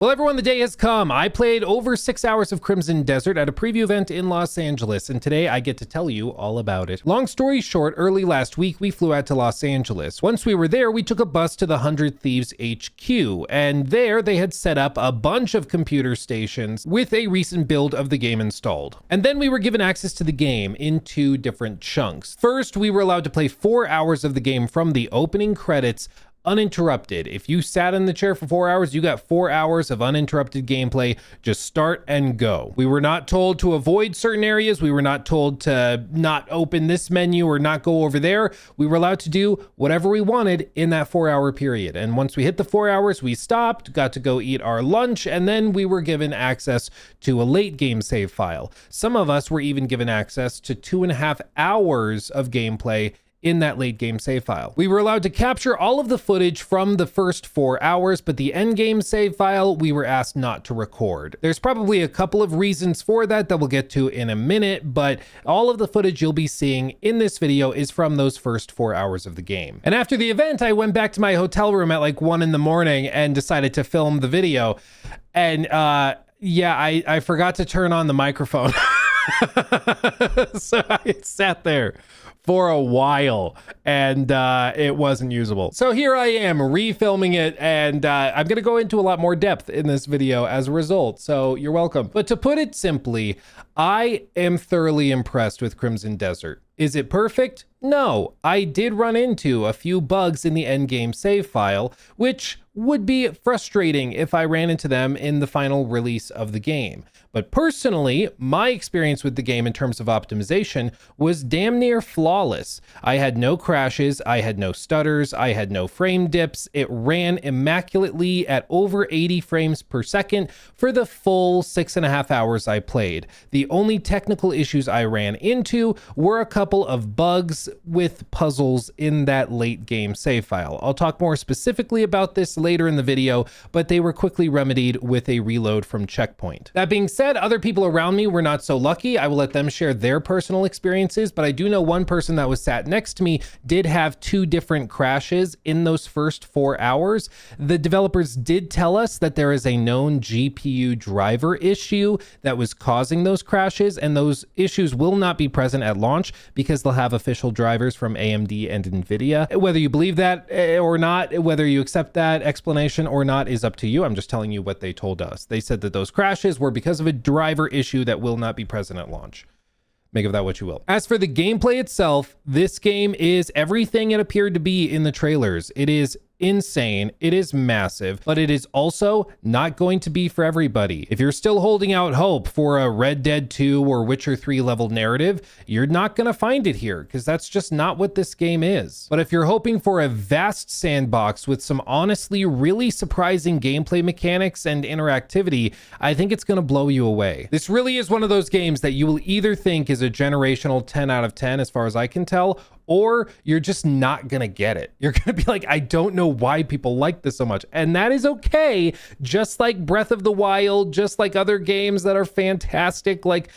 Well, everyone, the day has come. I played over 6 hours of Crimson Desert at a preview event in Los Angeles, and today I get to tell you all about it. Long story short, early last week, we flew out to Los Angeles. Once we were there, we took a bus to the 100 Thieves HQ, and there they had set up a bunch of computer stations with a recent build of the game installed. And then we were given access to the game in 2 different chunks. First, we were allowed to play 4 hours of the game from the opening credits uninterrupted. If you sat in the chair for 4 hours, you got 4 hours of uninterrupted gameplay. Just start and go. We were not told to avoid certain areas. We were not told to not open this menu or not go over there. We were allowed to do whatever we wanted in that 4-hour period. And once we hit the 4 hours, we stopped, got to go eat our lunch, and then we were given access to a late game save file. Some of us were even given access to 2.5 hours of gameplay in that late game save file. We were allowed to capture all of the footage from the first 4 hours, but the end game save file we were asked not to record. There's probably a couple of reasons for that we'll get to in a minute, but all of the footage you'll be seeing in this video is from those first 4 hours of the game. And after the event, I went back to my hotel room at like 1 in the morning and decided to film the video. And yeah, I forgot to turn on the microphone. So I sat there for a while and it wasn't usable. So here I am refilming it, and I'm gonna go into a lot more depth in this video as a result, so you're welcome. But to put it simply, I am thoroughly impressed with Crimson Desert. Is it perfect? No, I did run into a few bugs in the endgame save file, which would be frustrating if I ran into them in the final release of the game. But personally, my experience with the game in terms of optimization was damn near flawless. I had no crashes, I had no stutters, I had no frame dips. It ran immaculately at over 80 frames per second for the full 6.5 hours I played. The only technical issues I ran into were a couple of bugs with puzzles in that late game save file. I'll talk more specifically about this later in the video, but they were quickly remedied with a reload from checkpoint. That being said, other people around me were not so lucky. I will let them share their personal experiences, but I do know one person that was sat next to me did have 2 different crashes in those first 4 hours. The developers did tell us that there is a known GPU driver issue that was causing those crashes, and those issues will not be present at launch because they'll have official drivers from AMD and NVIDIA. Whether you believe that or not, whether you accept that explanation or not is up to you. I'm just telling you what they told us. They said that those crashes were because of a driver issue that will not be present at launch. Make of that what you will. As for the gameplay itself, this game is everything it appeared to be in the trailers. It is insane, it is massive, but it is also not going to be for everybody. If you're still holding out hope for a Red Dead 2 or Witcher 3 level narrative, you're not gonna find it here, because that's just not what this game is. But if you're hoping for a vast sandbox with some honestly really surprising gameplay mechanics and interactivity, I think it's gonna blow you away. This really is one of those games that you will either think is a generational 10 out of 10 as far as I can tell, or you're just not gonna get it. You're gonna be like, I don't know why people like this so much. And that is okay. Just like Breath of the Wild, just like other games that are fantastic, like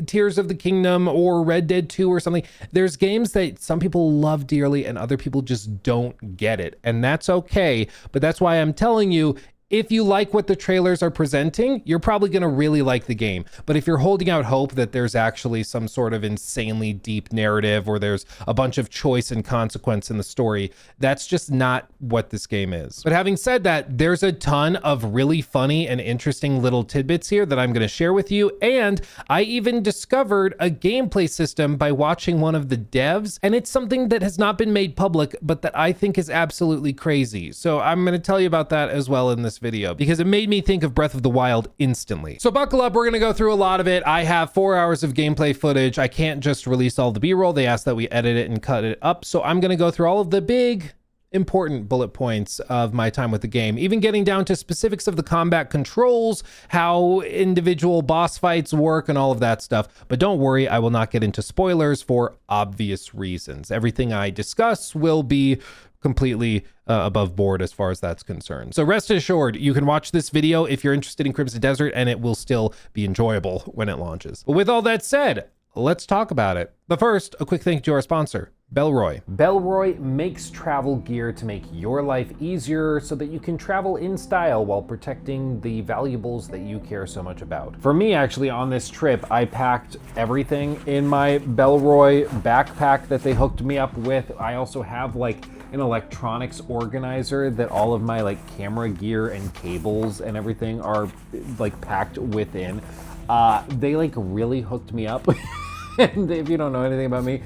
Tears of the Kingdom or Red Dead 2 or something. There's games that some people love dearly and other people just don't get it. And that's okay. But that's why I'm telling you, if you like what the trailers are presenting, you're probably going to really like the game. But if you're holding out hope that there's actually some sort of insanely deep narrative or there's a bunch of choice and consequence in the story, that's just not what this game is. But having said that, there's a ton of really funny and interesting little tidbits here that I'm going to share with you. And I even discovered a gameplay system by watching one of the devs, and it's something that has not been made public, but that I think is absolutely crazy. So I'm going to tell you about that as well in this video, because it made me think of Breath of the Wild instantly. So buckle up, we're gonna go through a lot of it. I have 4 hours of gameplay footage. I can't just release all the B-roll. They asked that we edit it and cut it up. So I'm gonna go through all of the big important bullet points of my time with the game, even getting down to specifics of the combat controls, how individual boss fights work, and all of that stuff. But don't worry, I will not get into spoilers for obvious reasons. Everything I discuss will be completely above board as far as that's concerned. So rest assured, you can watch this video if you're interested in Crimson Desert, and it will still be enjoyable when it launches. But with all that said, let's talk about it. But first, a quick thank you to our sponsor, Bellroy. Bellroy makes travel gear to make your life easier so that you can travel in style while protecting the valuables that you care so much about. For me, actually, on this trip, I packed everything in my Bellroy backpack that they hooked me up with. I also have like an electronics organizer that all of my like camera gear and cables and everything are like packed within. They like really hooked me up. And if you don't know anything about me,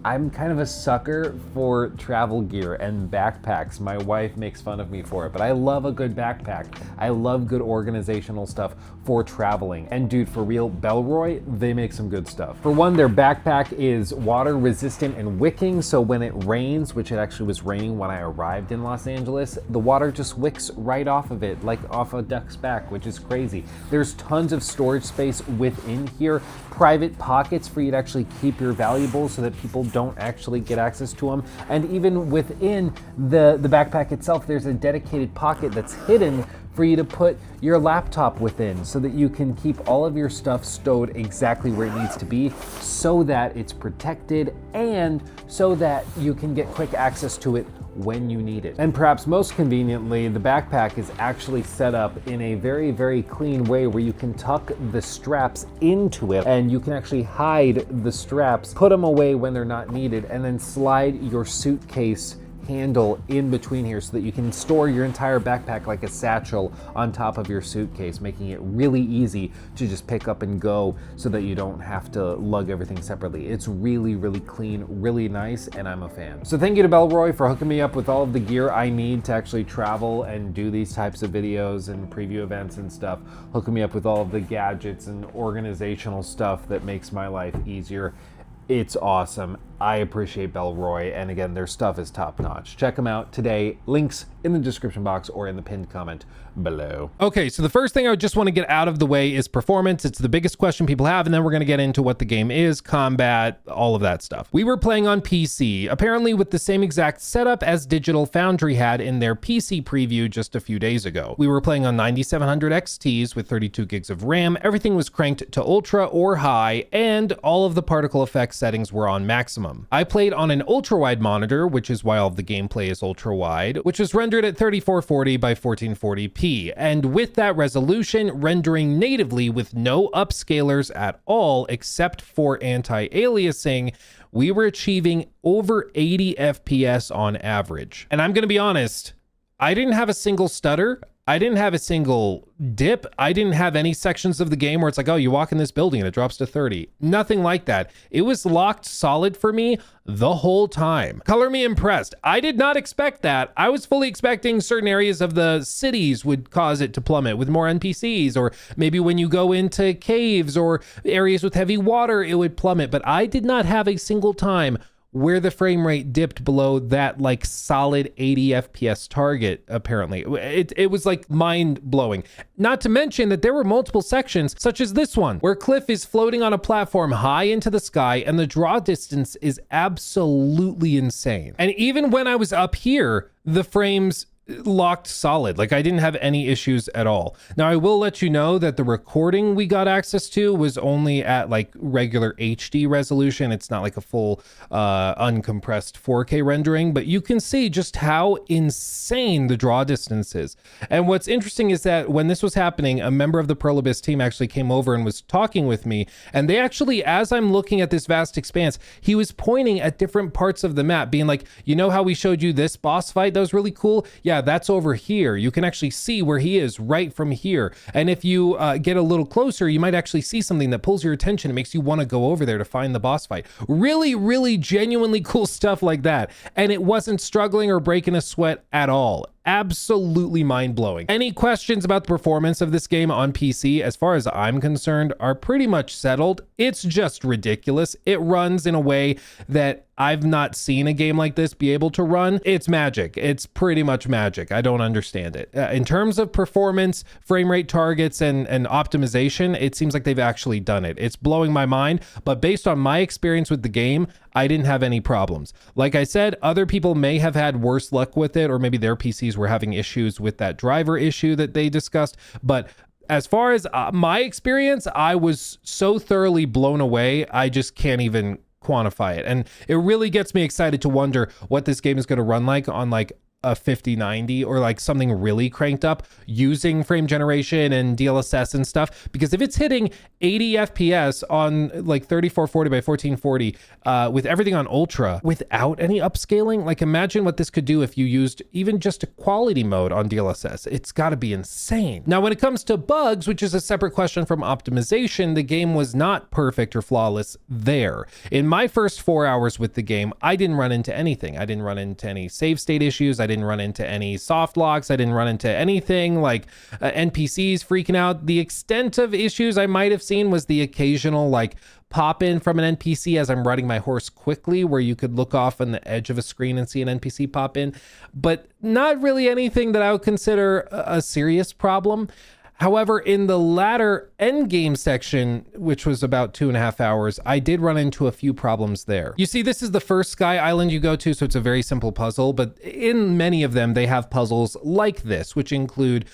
I'm kind of a sucker for travel gear and backpacks. My wife makes fun of me for it, but I love a good backpack. I love good organizational stuff for traveling. And dude, for real, Bellroy, they make some good stuff. For one, their backpack is water resistant and wicking, so when it rains, which it actually was raining when I arrived in Los Angeles, the water just wicks right off of it, like off a duck's back, which is crazy. There's tons of storage space within here, private pockets for you to actually keep your valuables so that people don't actually get access to them. And even within the backpack itself, there's a dedicated pocket that's hidden for you to put your laptop within so that you can keep all of your stuff stowed exactly where it needs to be so that it's protected and so that you can get quick access to it when you need it. And perhaps most conveniently, the backpack is actually set up in a very, very clean way where you can tuck the straps into it and you can actually hide the straps, put them away when they're not needed, and then slide your suitcase handle in between here so that you can store your entire backpack like a satchel on top of your suitcase, making it really easy to just pick up and go so that you don't have to lug everything separately. It's really, really clean, really nice, and I'm a fan. So thank you to Bellroy for hooking me up with all of the gear I need to actually travel and do these types of videos and preview events and stuff, hooking me up with all of the gadgets and organizational stuff that makes my life easier. It's awesome. I appreciate Bellroy, and again, their stuff is top notch. Check them out today. Links in the description box or in the pinned comment below. Okay, so the first thing I just want to get out of the way is performance. It's the biggest question people have, and then we're going to get into what the game is, combat, all of that stuff. We were playing on PC, apparently with the same exact setup as Digital Foundry had in their PC preview just a few days ago. We were playing on 9700 XTs with 32 gigs of RAM. Everything was cranked to ultra or high, and all of the particle effects settings were on maximum. I played on an ultra-wide monitor, which is why all of the gameplay is ultra-wide, which was rendered at 3440 by 1440p, and with that resolution, rendering natively with no upscalers at all except for anti-aliasing, we were achieving over 80 FPS on average. And I'm gonna be honest, I didn't have a single stutter. I didn't have a single dip. I didn't have any sections of the game where it's like, oh, you walk in this building and it drops to 30. Nothing like that. It was locked solid for me the whole time. Color me impressed. I did not expect that. I was fully expecting certain areas of the cities would cause it to plummet with more NPCs, or maybe when you go into caves or areas with heavy water, it would plummet. But I did not have a single time where the frame rate dipped below that like solid 80 FPS target, apparently. It was like mind blowing. Not to mention that there were multiple sections, such as this one, where Kliff is floating on a platform high into the sky and the draw distance is absolutely insane. And even when I was up here, the frames locked solid. Like I didn't have any issues at all. Now I will let you know that the recording we got access to was only at like regular HD resolution. It's not like a full uncompressed 4K rendering, but you can see just how insane the draw distance is. And what's interesting is that when this was happening, a member of the Pearl Abyss team actually came over and was talking with me, and they actually, as I'm looking at this vast expanse, he was pointing at different parts of the map, being like, you know how we showed you this boss fight that was really cool? Yeah, that's over here. You can actually see where he is right from here. And if you get a little closer, you might actually see something that pulls your attention and makes you want to go over there to find the boss fight. Really, really genuinely cool stuff like that. And it wasn't struggling or breaking a sweat at all. Absolutely mind-blowing. Any questions about the performance of this game on PC, as far as I'm concerned, are pretty much settled. It's just ridiculous. It runs in a way that I've not seen a game like this be able to run. It's magic. It's pretty much magic. I don't understand it. In terms of performance, frame rate targets, and optimization, it seems like they've actually done it. It's blowing my mind, but based on my experience with the game, I didn't have any problems. Like I said, other people may have had worse luck with it, or maybe their PCs were having issues with that driver issue that they discussed, but As far as my experience, I was so thoroughly blown away, I just can't even quantify it. And it really gets me excited to wonder what this game is going to run like on like a 5090 or like something really cranked up using frame generation and DLSS and stuff. Because if it's hitting 80 FPS on like 3440 by 1440 with everything on ultra without any upscaling, like imagine what this could do if you used even just a quality mode on DLSS. It's got to be insane. Now, when it comes to bugs, which is a separate question from optimization, the game was not perfect or flawless there. In my first 4 hours with the game, I didn't run into anything. I didn't run into any save state issues. I didn't run into any soft locks. I didn't run into anything like NPCs freaking out. The extent of issues I might have seen was the occasional like pop in from an NPC as I'm riding my horse quickly, where you could look off on the edge of a screen and see an NPC pop in, but not really anything that I would consider a serious problem. However, in the latter end game section, which was about 2.5 hours, I did run into a few problems there. You see, this is the first Sky Island you go to, so it's a very simple puzzle, but in many of them, they have puzzles like this, which include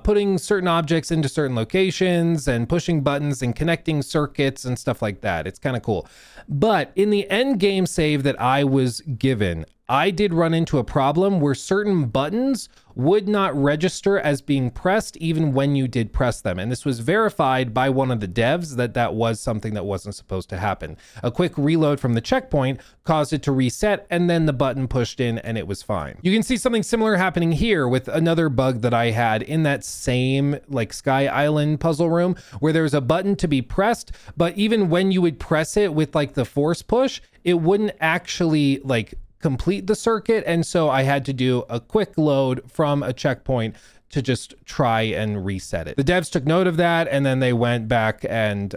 putting certain objects into certain locations and pushing buttons and connecting circuits and stuff like that. It's kind of cool. But in the end game save that I was given, I did run into a problem where certain buttons would not register as being pressed even when you did press them. And this was verified by one of the devs that that was something that wasn't supposed to happen. A quick reload from the checkpoint caused it to reset, and then the button pushed in and it was fine. You can see something similar happening here with another bug that I had in that same like Sky Island puzzle room, where there's a button to be pressed, but even when you would press it with like the force push, it wouldn't actually like complete the circuit. And so I had to do a quick load from a checkpoint to just try and reset it. The devs took note of that, and then they went back and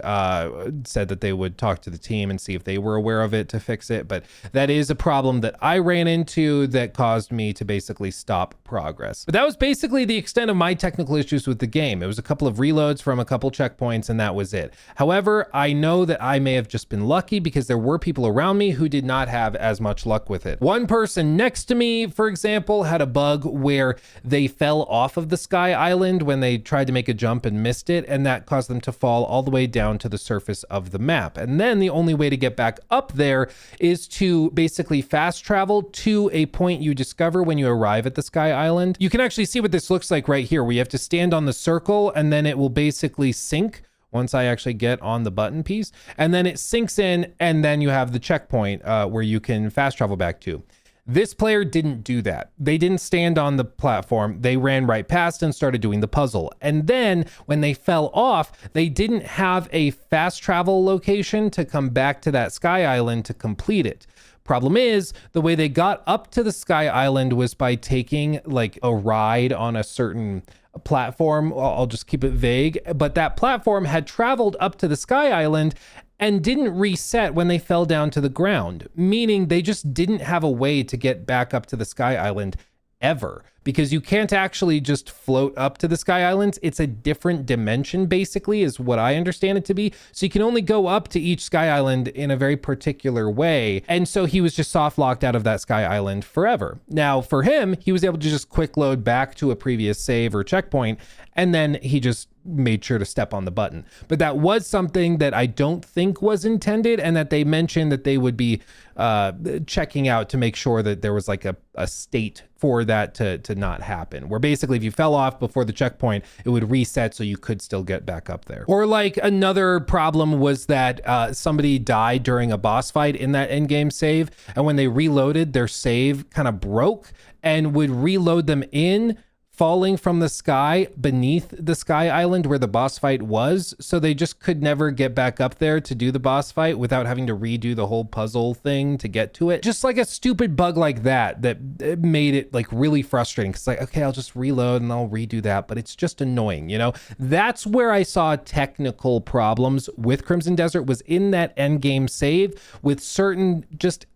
said that they would talk to the team and see if they were aware of it to fix it. But that is a problem that I ran into that caused me to basically stop progress. But that was basically the extent of my technical issues with the game. It was a couple of reloads from a couple checkpoints, and that was it. However, I know that I may have just been lucky because there were people around me who did not have as much luck with it. One person next to me, for example, had a bug where they fell off of the Sky Island when they tried to make a jump and missed it, and that caused them to fall all the way down to the surface of the map. And then the only way to get back up there is to basically fast travel to a point you discover when you arrive at the Sky Island. You can actually see what this looks like right here, where you have to stand on the circle and then it will basically sync once I actually get on the button piece, and then it sinks in, and then you have the checkpoint where you can fast travel back to. This player didn't do that. They didn't stand on the platform. They ran right past and started doing the puzzle. And then when they fell off, they didn't have a fast travel location to come back to that Sky Island to complete it. Problem is, the way they got up to the Sky Island was by taking like a ride on a certain platform. I'll just keep it vague, but that platform had traveled up to the Sky Island and didn't reset when they fell down to the ground, meaning they just didn't have a way to get back up to the Sky Island ever, because you can't actually just float up to the Sky Islands. It's a different dimension, basically, is what I understand it to be. So you can only go up to each Sky Island in a very particular way. And so he was just soft locked out of that Sky Island forever. Now, for him, he was able to just quick load back to a previous save or checkpoint, and then he just made sure to step on the button. But that was something that I don't think was intended, and that they mentioned that they would be checking out to make sure that there was like a state for that to not happen, where basically if you fell off before the checkpoint, it would reset so you could still get back up there. Or like another problem was that somebody died during a boss fight in that endgame save, and when they reloaded, their save kind of broke and would reload them in, falling from the sky beneath the Sky Island where the boss fight was. So they just could never get back up there to do the boss fight without having to redo the whole puzzle thing to get to it. Just like a stupid bug like that made it like really frustrating. Cause like, okay, I'll just reload and I'll redo that, but it's just annoying, you know? That's where I saw technical problems with Crimson Desert, was in that end game save with certain just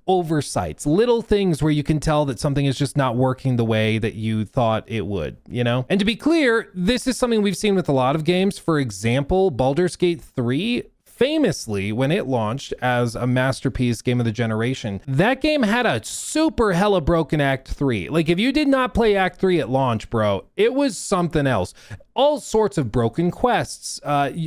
oversights, little things where you can tell that something is just not working the way that you thought it would, you know? And to be clear, this is something we've seen with a lot of games. For example, Baldur's Gate 3 famously, when it launched as a masterpiece game of the generation, that game had a super hella broken Act 3. Like, if you did not play Act 3 at launch, bro, it was something else. All sorts of broken quests.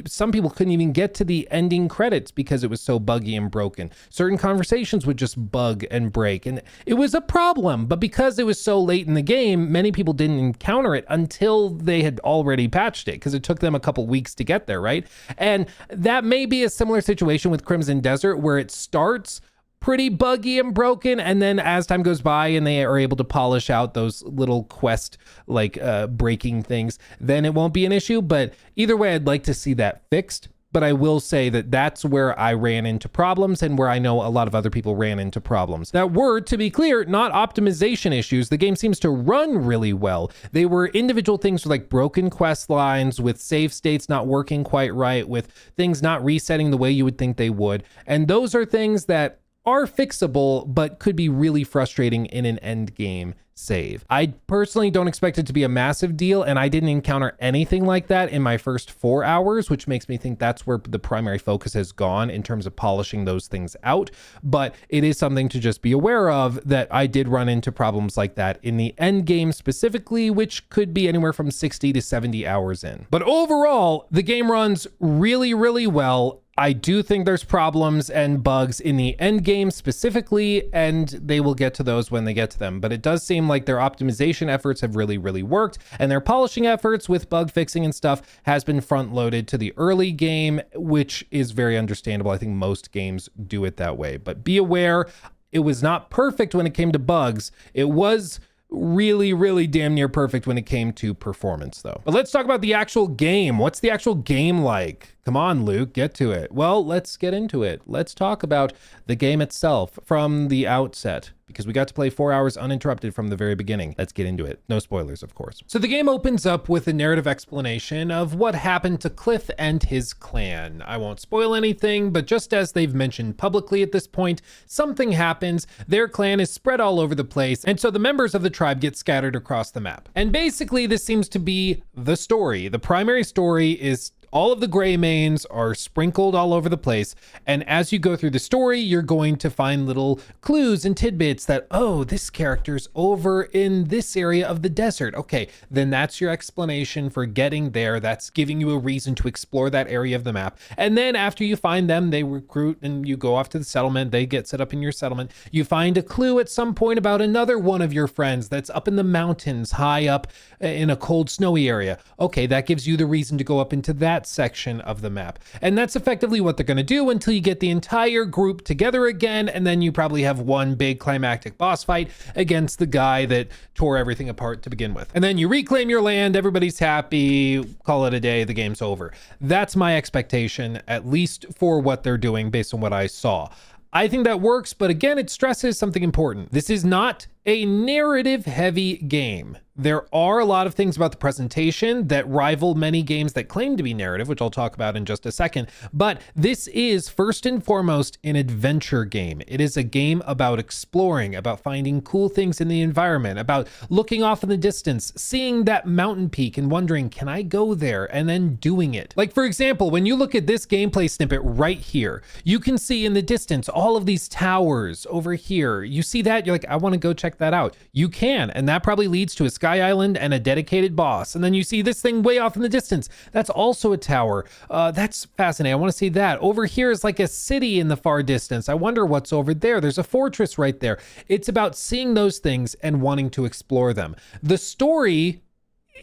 Some people couldn't even get to the ending credits because it was so buggy and broken. Certain conversations would just bug and break, and it was a problem. But because it was so late in the game, many people didn't encounter it until they had already patched it, because it took them a couple weeks to get there, right? And that may be a similar situation with Crimson Desert, where it starts pretty buggy and broken, and then as time goes by and they are able to polish out those little quest like breaking things, then it won't be an issue. But either way, I'd like to see that fixed. But I will say that that's where I ran into problems, and where I know a lot of other people ran into problems that were, to be clear, not optimization issues. The game seems to run really well. They were individual things like broken quest lines, with save states not working quite right, with things not resetting the way you would think they would. And those are things that are fixable, but could be really frustrating in an end game save. I personally don't expect it to be a massive deal, and I didn't encounter anything like that in my first 4 hours, which makes me think that's where the primary focus has gone in terms of polishing those things out. But it is something to just be aware of, that I did run into problems like that in the end game specifically, which could be anywhere from 60 to 70 hours in. But overall, the game runs really, really well. I do think there's problems and bugs in the end game specifically, and they will get to those when they get to them. But it does seem like their optimization efforts have really, really worked, and their polishing efforts with bug fixing and stuff has been front loaded to the early game, which is very understandable. I think most games do it that way. But be aware, it was not perfect when it came to bugs. It was really, really damn near perfect when it came to performance, though. But let's talk about the actual game. What's the actual game like? Come on, Luke, get to it. Well, let's get into it. Let's talk about the game itself from the outset, because we got to play 4 hours uninterrupted from the very beginning. Let's get into it. No spoilers, of course. So the game opens up with a narrative explanation of what happened to Kliff and his clan. I won't spoil anything, but just as they've mentioned publicly at this point, something happens. Their clan is spread all over the place, and so the members of the tribe get scattered across the map. And basically, this seems to be the story. The primary story is all of the Greymanes are sprinkled all over the place, and as you go through the story, you're going to find little clues and tidbits that, oh, this character's over in this area of the desert. Okay, then that's your explanation for getting there. That's giving you a reason to explore that area of the map. And then after you find them, they recruit and you go off to the settlement. They get set up in your settlement. You find a clue at some point about another one of your friends that's up in the mountains, high up in a cold, snowy area. Okay, that gives you the reason to go up into that section of the map. And that's effectively what they're going to do until you get the entire group together again, and then you probably have one big climactic boss fight against the guy that tore everything apart to begin with. And then you reclaim your land, everybody's happy, call it a day, the game's over. That's my expectation, at least for what they're doing based on what I saw. I think that works, but again, it stresses something important. This is not a narrative-heavy game. There are a lot of things about the presentation that rival many games that claim to be narrative, which I'll talk about in just a second, but this is first and foremost an adventure game. It is a game about exploring, about finding cool things in the environment, about looking off in the distance, seeing that mountain peak and wondering, can I go there? And then doing it. Like, for example, when you look at this gameplay snippet right here, you can see in the distance all of these towers over here. You see that? You're like, I want to go check that out. You can, and that probably leads to a sky island and a dedicated boss. And then you see this thing way off in the distance. That's also a tower. That's fascinating. I want to see that. Over here is like a city in the far distance. I wonder what's over there. There's a fortress right there. It's about seeing those things and wanting to explore them. The story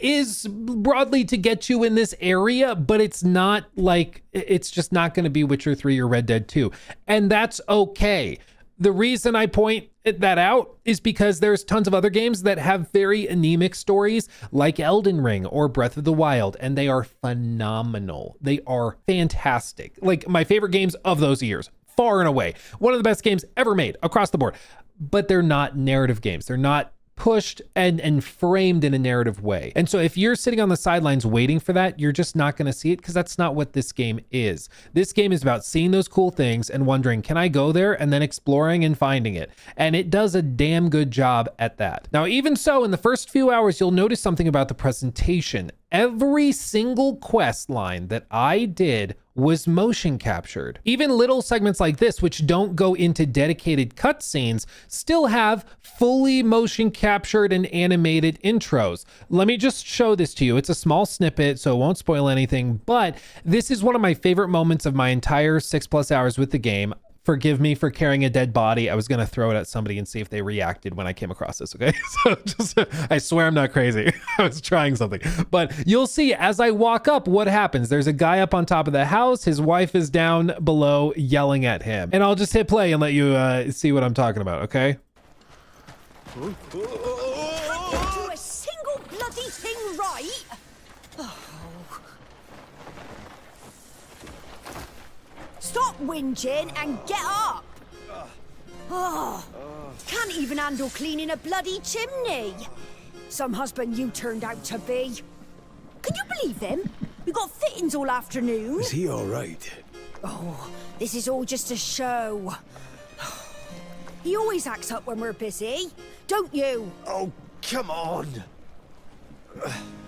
is broadly to get you in this area, but it's not like, it's just not going to be Witcher 3 or Red Dead 2. And that's okay. The reason I point that out is because there's tons of other games that have very anemic stories like Elden Ring or Breath of the Wild, and they are phenomenal. They are fantastic. Like my favorite games of those years, far and away. One of the best games ever made across the board, but they're not narrative games. They're not pushed and framed in a narrative way. And so if you're sitting on the sidelines waiting for that, you're just not going to see it, because that's not what this game is. This game is about seeing those cool things and wondering, can I go there? And then exploring and finding it. And it does a damn good job at that. Now, even so, in the first few hours, you'll notice something about the presentation. every single quest line that I did was motion captured. Even little segments like this, which don't go into dedicated cutscenes, still have fully motion captured and animated intros. Let me just show this to you. It's a small snippet, so it won't spoil anything, but this is one of my favorite moments of my entire 6+ hours with the game. Forgive me for carrying a dead body. I was going to throw it at somebody and see if they reacted when I came across this, okay? So just, I swear I'm not crazy. I was trying something. But you'll see as I walk up what happens. There's a guy up on top of the house. His wife is down below yelling at him. And I'll just hit play and let you see what I'm talking about, okay? Do a single bloody thing right. Stop whinging and get up! Oh, can't even handle cleaning a bloody chimney. Some husband you turned out to be. Can you believe him? We got fittings all afternoon. Is he all right? Oh, this is all just a show. He always acts up when we're busy, don't you? Oh, come on.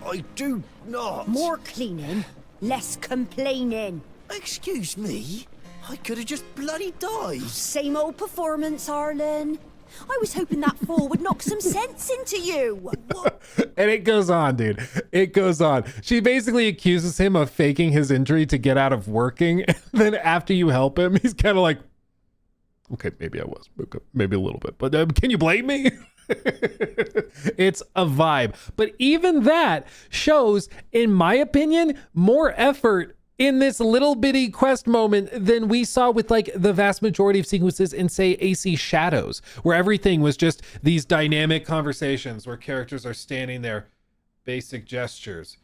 I do not. More cleaning, less complaining. Excuse me? I could have just bloody died. Same old performance, Arlen. I was hoping that fall would knock some sense into you. And it goes on, dude. It goes on. She basically accuses him of faking his injury to get out of working. And then after you help him, he's kind of like, okay, maybe I was. Okay, maybe a little bit. But can you blame me? It's a vibe. But even that shows, in my opinion, more effort in this little bitty quest moment than we saw with like the vast majority of sequences in, say, AC Shadows, where everything was just these dynamic conversations where characters are standing there, basic gestures,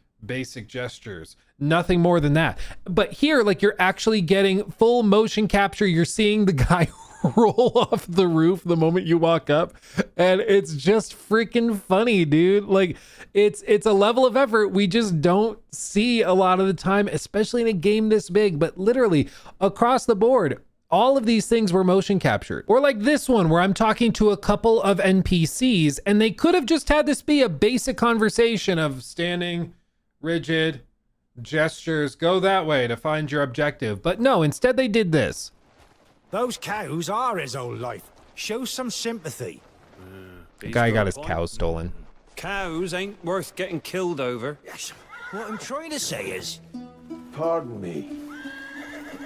nothing more than that. But here, like, you're actually getting full motion capture. You're seeing the guy roll off the roof the moment you walk up, and it's just freaking funny, dude. Like, it's a level of effort we just don't see a lot of the time, especially in a game this big. But literally across the board, all of these things were motion captured. Or like this one where I'm talking to a couple of NPCs and they could have just had this be a basic conversation of standing, rigid, gestures, go that way to find your objective. But no, instead they did this. Those cows are his whole life. Show some sympathy. The guy got his cows stolen. Cows ain't worth getting killed over. Yes. What I'm trying to say is... Pardon me.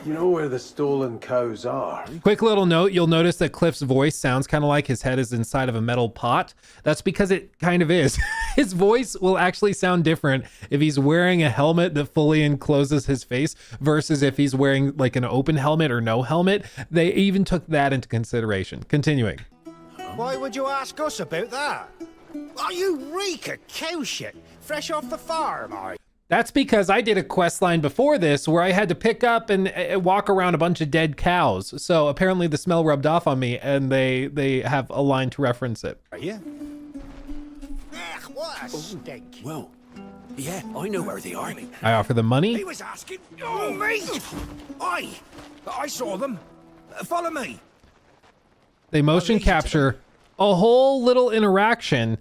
You know where the stolen cows are? Quick little note, you'll notice that Kliff's voice sounds kind of like his head is inside of a metal pot. That's because it kind of is. His voice will actually sound different if he's wearing a helmet that fully encloses his face versus if he's wearing like an open helmet or no helmet. They even took that into consideration. Continuing. Why would you ask us about that? Oh, you reek of cow shit. Fresh off the farm, are you? That's because I did a quest line before this where I had to pick up and walk around a bunch of dead cows. So apparently the smell rubbed off on me, and they have a line to reference it. Are you? Ugh, what a stink. Well, yeah, I know where they are. I offer the money. He was asking... Oh, me! I saw them. Follow me. They motion capture a whole little interaction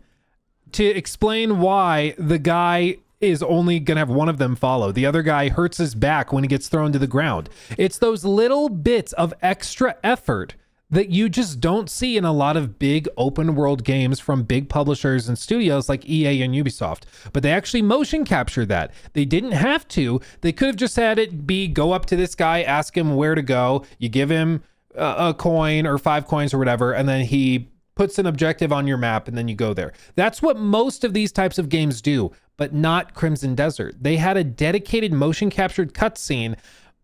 to explain why the guy is only gonna have one of them follow. The other guy hurts his back when he gets thrown to the ground. It's those little bits of extra effort that you just don't see in a lot of big open world games from big publishers and studios like EA and Ubisoft. But they actually motion captured that. They didn't have to. They could have just had it be, go up to this guy, ask him where to go. You give him a coin or 5 coins or whatever, and then he puts an objective on your map and then you go there. That's what most of these types of games do, but not Crimson Desert. They had a dedicated motion captured cutscene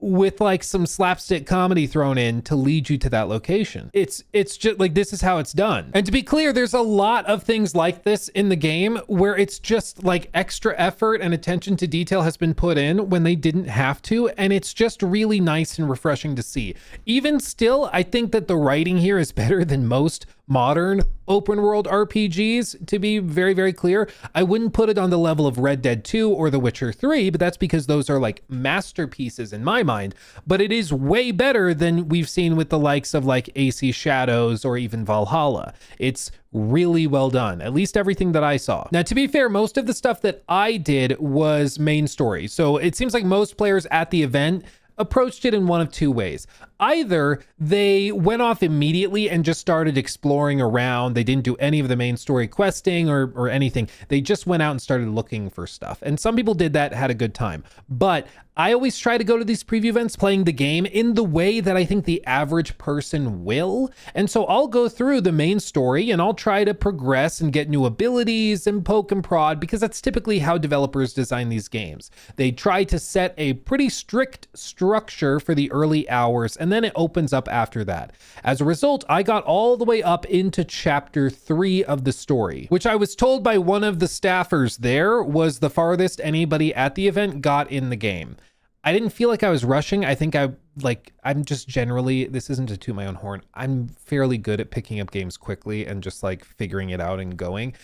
with like some slapstick comedy thrown in to lead you to that location. It's just like, this is how it's done. And to be clear, there's a lot of things like this in the game where it's just like extra effort and attention to detail has been put in when they didn't have to. And it's just really nice and refreshing to see. Even still, I think that the writing here is better than most modern open world RPGs, to be very, very clear. I wouldn't put it on the level of Red Dead 2 or The Witcher 3, but that's because those are like masterpieces in my mind. But it is way better than we've seen with the likes of like AC Shadows or even Valhalla. It's really well done, at least everything that I saw. Now, to be fair, most of the stuff that I did was main story. So it seems like most players at the event approached it in one of two ways. Either they went off immediately and just started exploring around. They didn't do any of the main story questing or anything. They just went out and started looking for stuff. And some people did that, had a good time. But I always try to go to these preview events playing the game in the way that I think the average person will. And so I'll go through the main story and I'll try to progress and get new abilities and poke and prod, because that's typically how developers design these games. They try to set a pretty strict structure for the early hours, and then it opens up after that. As a result, I got all the way up into chapter 3 of the story, which I was told by one of the staffers there was the farthest anybody at the event got in the game. I didn't feel like I was rushing. I think I'm just generally, this isn't to toot my own horn, I'm fairly good at picking up games quickly and just like figuring it out and going.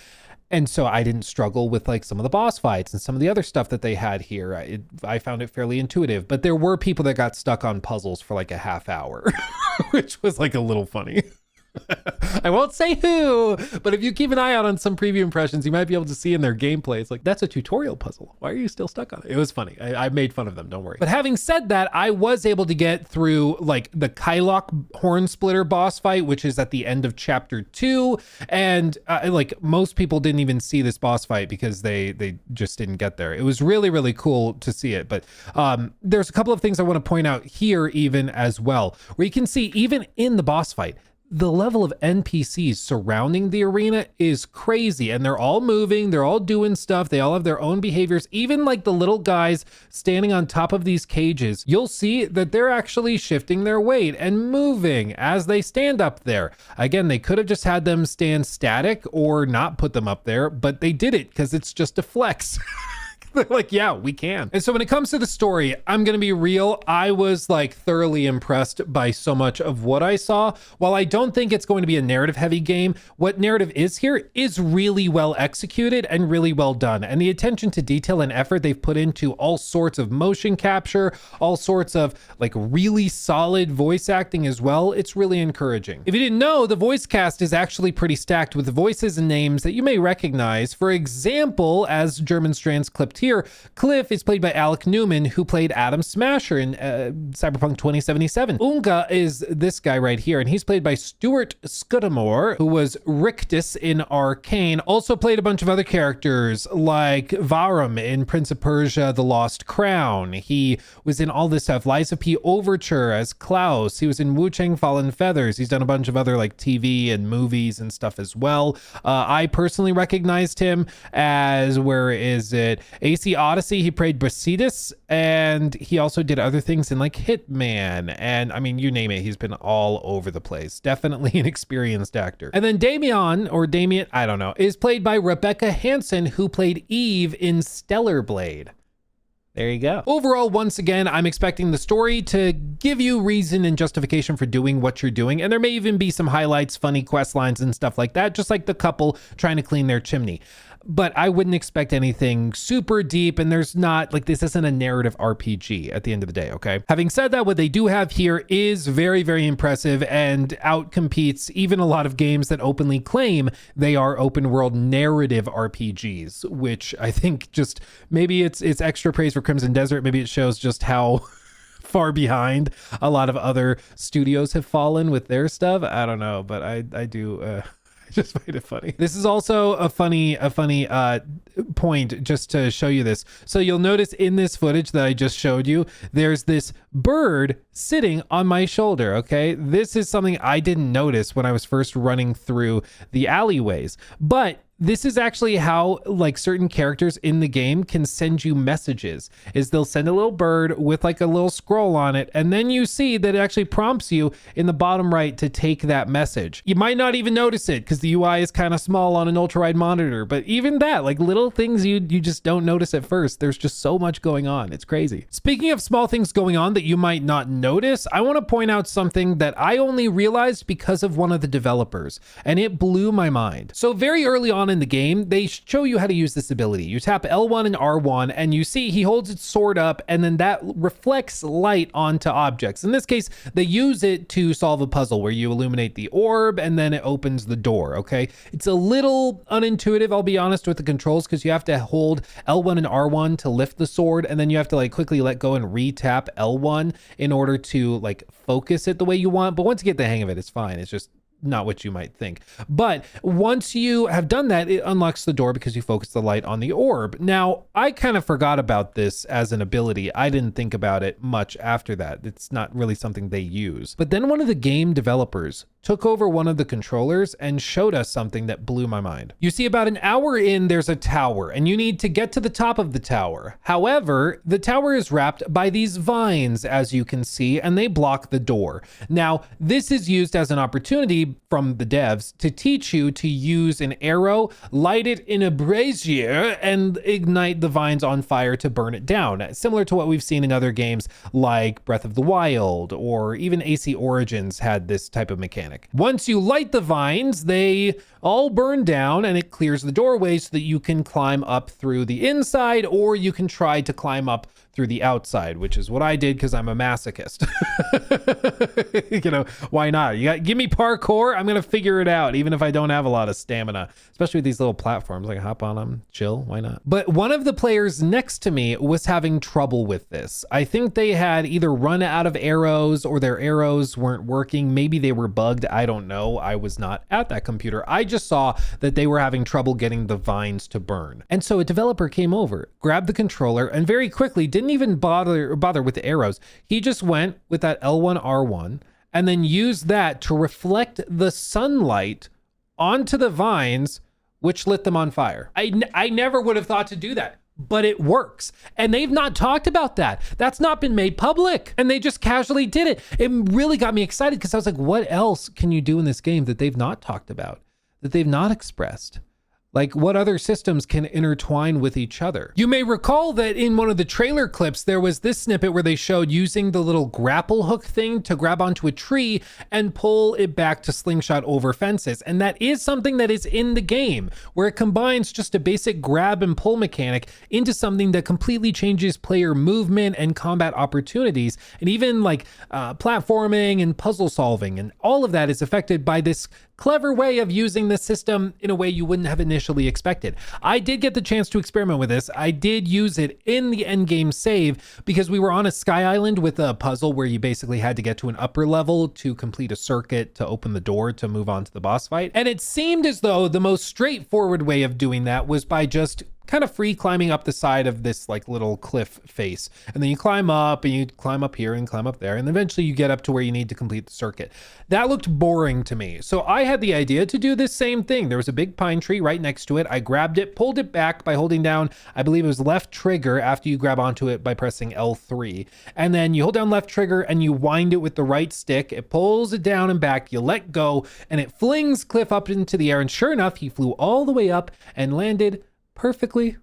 And so I didn't struggle with like some of the boss fights and some of the other stuff that they had here. I found it fairly intuitive, but there were people that got stuck on puzzles for like a half hour, which was like a little funny. I won't say who, but if you keep an eye out on some preview impressions, you might be able to see in their gameplay. It's like, that's a tutorial puzzle. Why are you still stuck on it? It was funny. I made fun of them. Don't worry. But having said that, I was able to get through like the Kylock horn splitter boss fight, which is at the end of chapter 2. And like most people didn't even see this boss fight because they just didn't get there. It was really, really cool to see it. But there's a couple of things I want to point out here even as well, where you can see even in the boss fight, the level of NPCs surrounding the arena is crazy, and they're all moving, they're all doing stuff, they all have their own behaviors. Even like the little guys standing on top of these cages, you'll see that they're actually shifting their weight and moving as they stand up there. Again, they could have just had them stand static or not put them up there, but they did it because it's just a flex. They're like, yeah, we can. And so when it comes to the story, I'm going to be real. I was like thoroughly impressed by so much of what I saw. While I don't think it's going to be a narrative heavy game, what narrative is here is really well executed and really well done. And the attention to detail and effort they've put into all sorts of motion capture, all sorts of like really solid voice acting as well. It's really encouraging. If you didn't know, the voice cast is actually pretty stacked with voices and names that you may recognize. For example, as German Strands clipped here, Kliff is played by Alec Newman, who played Adam Smasher in Cyberpunk 2077. Unga is this guy right here, and he's played by Stuart Scudamore, who was Rictus in Arcane. Also played a bunch of other characters like Varum in Prince of Persia: The Lost Crown. He was in all this stuff. Liza P. Overture as Klaus. He was in Wu Chang Fallen Feathers. He's done a bunch of other like TV and movies and stuff as well. I personally recognized him as, where is it? AC Odyssey, he played Brasidas, and he also did other things in like Hitman, and I mean, you name it, he's been all over the place. Definitely an experienced actor. And then Damien, I don't know, is played by Rebecca Hansen, who played Eve in Stellar Blade. There you go. Overall, once again, I'm expecting the story to give you reason and justification for doing what you're doing. And there may even be some highlights, funny quest lines and stuff like that, just like the couple trying to clean their chimney. But I wouldn't expect anything super deep, and there's not, like, this isn't a narrative RPG at the end of the day, okay? Having said that, what they do have here is very, very impressive and outcompetes even a lot of games that openly claim they are open world narrative RPGs, which I think just, maybe it's extra praise for Crimson Desert. Maybe it shows just how far behind a lot of other studios have fallen with their stuff. I don't know, but I do just find it funny. This is also a funny point just to show you this. So you'll notice in this footage that I just showed you, there's this bird sitting on my shoulder, okay? This is something I didn't notice when I was first running through the alleyways, but this is actually how like certain characters in the game can send you messages, is they'll send a little bird with like a little scroll on it, and then you see that it actually prompts you in the bottom right to take that message. You might not even notice it because the UI is kind of small on an ultra-wide monitor, but even that, like little things you just don't notice at first. There's just so much going on. It's crazy. Speaking of small things going on that you might not notice, I want to point out something that I only realized because of one of the developers, and it blew my mind. So very early on in the game, they show you how to use this ability. You tap L1 and R1, and you see he holds its sword up, and then that reflects light onto objects. In this case, they use it to solve a puzzle where you illuminate the orb, and then it opens the door, okay? It's a little unintuitive, I'll be honest, with the controls, because you have to hold L1 and R1 to lift the sword, and then you have to like quickly let go and re-tap L1 in order to like focus it the way you want. But once you get the hang of it, it's fine. It's just not what you might think. But once you have done that, it unlocks the door because you focus the light on the orb. Now, I kind of forgot about this as an ability. I didn't think about it much after that. It's not really something they use. But then one of the game developers took over one of the controllers and showed us something that blew my mind. You see, about an hour in, there's a tower, and you need to get to the top of the tower. However, the tower is wrapped by these vines, as you can see, and they block the door. Now, this is used as an opportunity from the devs to teach you to use an arrow, light it in a brazier, and ignite the vines on fire to burn it down, similar to what we've seen in other games like Breath of the Wild, or even AC Origins had this type of mechanic. Once you light the vines, they all burn down, and it clears the doorway so that you can climb up through the inside, or you can try to climb up through the outside, which is what I did because I'm a masochist. You know, why not? Give me parkour, I'm gonna figure it out, even if I don't have a lot of stamina, especially with these little platforms. Like, hop on them, chill, why not? But one of the players next to me was having trouble with this. I think they had either run out of arrows or their arrows weren't working. Maybe they were bugged, I don't know. I was not at that computer. I just saw that they were having trouble getting the vines to burn. And so a developer came over, grabbed the controller, and very quickly didn't even bother with the arrows. He just went with that L1 R1 and then used that to reflect the sunlight onto the vines, which lit them on fire. I never would have thought to do that, but it works. And they've not talked about that. That's not been made public, and they just casually did it. It really got me excited because I was like, what else can you do in this game that they've not talked about, that they've not expressed? Like, what other systems can intertwine with each other? You may recall that in one of the trailer clips, there was this snippet where they showed using the little grapple hook thing to grab onto a tree and pull it back to slingshot over fences. And that is something that is in the game, where it combines just a basic grab and pull mechanic into something that completely changes player movement and combat opportunities, and even like platforming and puzzle solving. And all of that is affected by this clever way of using the system in a way you wouldn't have initially expected. I did get the chance to experiment with this. I did use it in the end game save because we were on a sky island with a puzzle where you basically had to get to an upper level to complete a circuit to open the door to move on to the boss fight. And it seemed as though the most straightforward way of doing that was by just kind of free climbing up the side of this like little cliff face. And then you climb up and you climb up here and climb up there. And eventually you get up to where you need to complete the circuit. That looked boring to me. So I had the idea to do this same thing. There was a big pine tree right next to it. I grabbed it, pulled it back by holding down, I believe it was left trigger after you grab onto it by pressing L3. And then you hold down left trigger and you wind it with the right stick. It pulls it down and back, you let go, and it flings Kliff up into the air. And sure enough, he flew all the way up and landed perfectly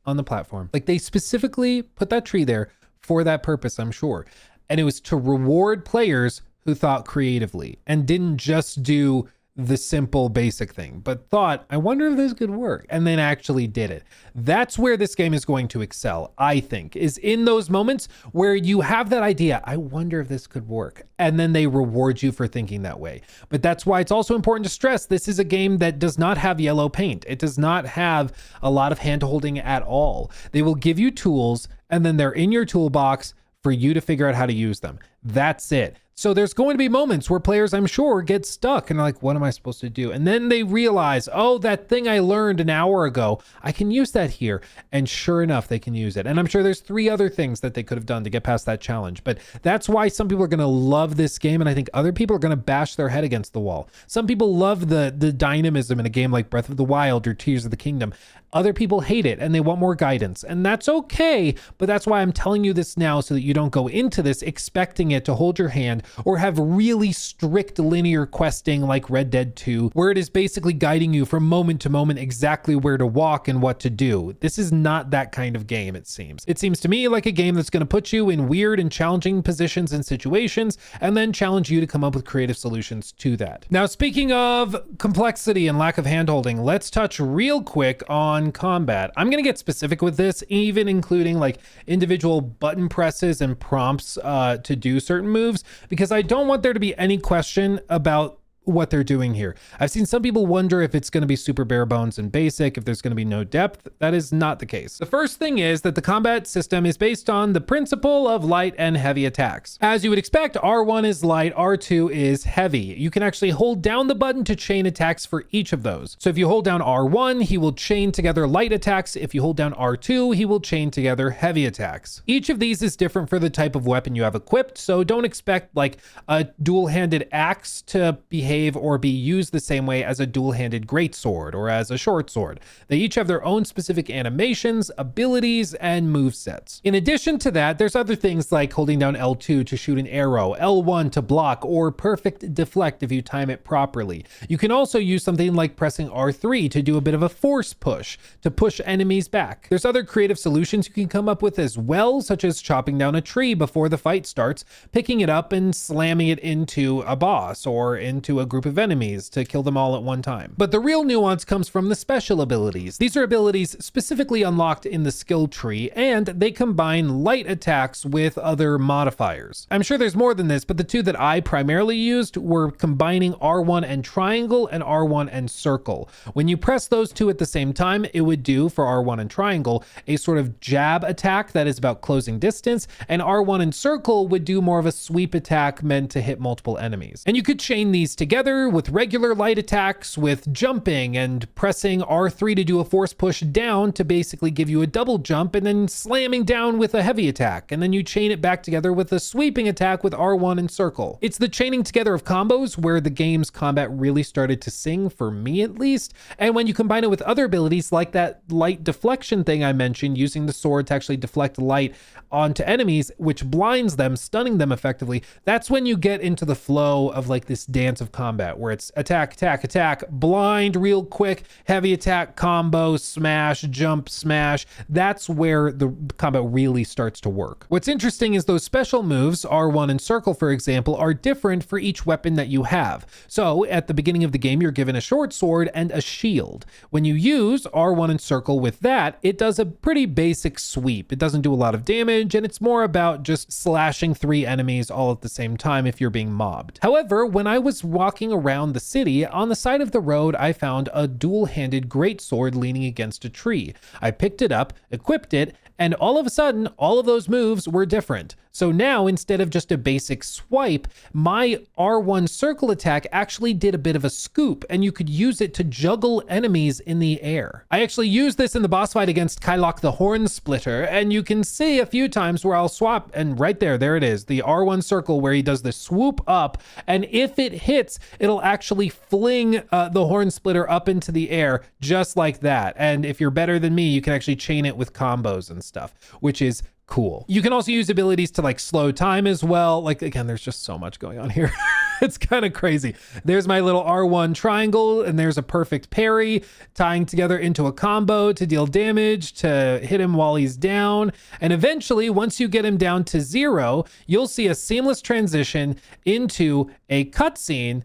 on the platform. Like, they specifically put that tree there for that purpose, I'm sure. And it was to reward players who thought creatively and didn't just do the simple basic thing, but thought, I wonder if this could work, and then actually did it. That's where this game is going to excel, I think, is in those moments where you have that idea, I wonder if this could work, and then they reward you for thinking that way. But that's why it's also important to stress this is a game that does not have yellow paint. It does not have a lot of hand-holding at all. They will give you tools, and then they're in your toolbox for you to figure out how to use them. That's it. So there's going to be moments where players, I'm sure, get stuck and are like, what am I supposed to do? And then they realize, oh, that thing I learned an hour ago, I can use that here. And sure enough, they can use it. And I'm sure there's 3 other things that they could have done to get past that challenge. But that's why some people are going to love this game. And I think other people are going to bash their head against the wall. Some people love the dynamism in a game like Breath of the Wild or Tears of the Kingdom. Other people hate it and they want more guidance, and that's okay. But that's why I'm telling you this now, so that you don't go into this expecting it to hold your hand or have really strict linear questing like Red Dead 2, where it is basically guiding you from moment to moment exactly where to walk and what to do. This is not that kind of game, it seems. It seems to me like a game that's going to put you in weird and challenging positions and situations and then challenge you to come up with creative solutions to that. Now, speaking of complexity and lack of handholding, let's touch real quick on combat. I'm going to get specific with this, even including like individual button presses and prompts to do certain moves, because I don't want there to be any question about what they're doing here. I've seen some people wonder if it's going to be super bare bones and basic, if there's going to be no depth. That is not the case. The first thing is that the combat system is based on the principle of light and heavy attacks. As you would expect, R1 is light, R2 is heavy. You can actually hold down the button to chain attacks for each of those. So if you hold down R1, he will chain together light attacks. If you hold down R2, he will chain together heavy attacks. Each of these is different for the type of weapon you have equipped, so don't expect like a dual-handed axe to behave or be used the same way as a dual-handed greatsword or as a short sword. They each have their own specific animations, abilities, and movesets. In addition to that, there's other things like holding down L2 to shoot an arrow, L1 to block, or perfect deflect if you time it properly. You can also use something like pressing R3 to do a bit of a force push, to push enemies back. There's other creative solutions you can come up with as well, such as chopping down a tree before the fight starts, picking it up and slamming it into a boss or into a group of enemies to kill them all at one time. But the real nuance comes from the special abilities. These are abilities specifically unlocked in the skill tree, and they combine light attacks with other modifiers. I'm sure there's more than this, but the 2 that I primarily used were combining R1 and triangle and R1 and circle. When you press those 2 at the same time, it would do, for R1 and triangle, a sort of jab attack that is about closing distance, and R1 and circle would do more of a sweep attack meant to hit multiple enemies. And you could chain these together with regular light attacks, with jumping and pressing R3 to do a force push down to basically give you a double jump, and then slamming down with a heavy attack, and then you chain it back together with a sweeping attack with R1 and circle. It's the chaining together of combos where the game's combat really started to sing, for me at least. And when you combine it with other abilities like that light deflection thing I mentioned, using the sword to actually deflect light onto enemies, which blinds them, stunning them effectively, that's when you get into the flow of like this dance of combat where it's attack, attack, attack, blind real quick, heavy attack, combo, smash, jump, smash. That's where the combat really starts to work. What's interesting is those special moves, R1 and circle, for example, are different for each weapon that you have. So at the beginning of the game, you're given a short sword and a shield. When you use R1 and circle with that, it does a pretty basic sweep. It doesn't do a lot of damage, and it's more about just slashing 3 enemies all at the same time if you're being mobbed. However, when I was walking around the city, on the side of the road, I found a dual-handed greatsword leaning against a tree. I picked it up, equipped it, and all of a sudden, all of those moves were different. So now, instead of just a basic swipe, my R1 circle attack actually did a bit of a scoop, and you could use it to juggle enemies in the air. I actually used this in the boss fight against Kylok the Horn Splitter, and you can see a few times where I'll swap, and right there it is, the R1 circle where he does the swoop up, and if it hits, it'll actually fling the Horn Splitter up into the air, just like that. And if you're better than me, you can actually chain it with combos and stuff, which is cool. You can also use abilities to like slow time as well. Like, again, there's just so much going on here. It's kind of crazy. There's my little R1 triangle, and there's a perfect parry tying together into a combo to deal damage, to hit him while he's down. And eventually, once you get him down to 0, you'll see a seamless transition into a cutscene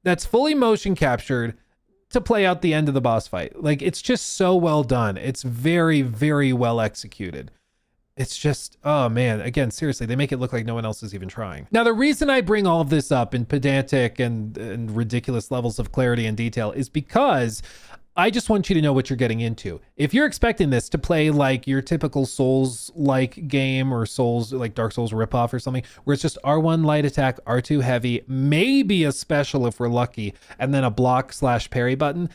that's fully motion captured to play out the end of the boss fight. Like, it's just so well done. It's very, very well executed. It's just, oh man, again, seriously, they make it look like no one else is even trying. Now, the reason I bring all of this up in pedantic and ridiculous levels of clarity and detail is because I just want you to know what you're getting into. If you're expecting this to play like your typical Souls-like game or Souls, like Dark Souls ripoff or something, where it's just R1 light attack, R2 heavy, maybe a special if we're lucky, and then a block/parry button,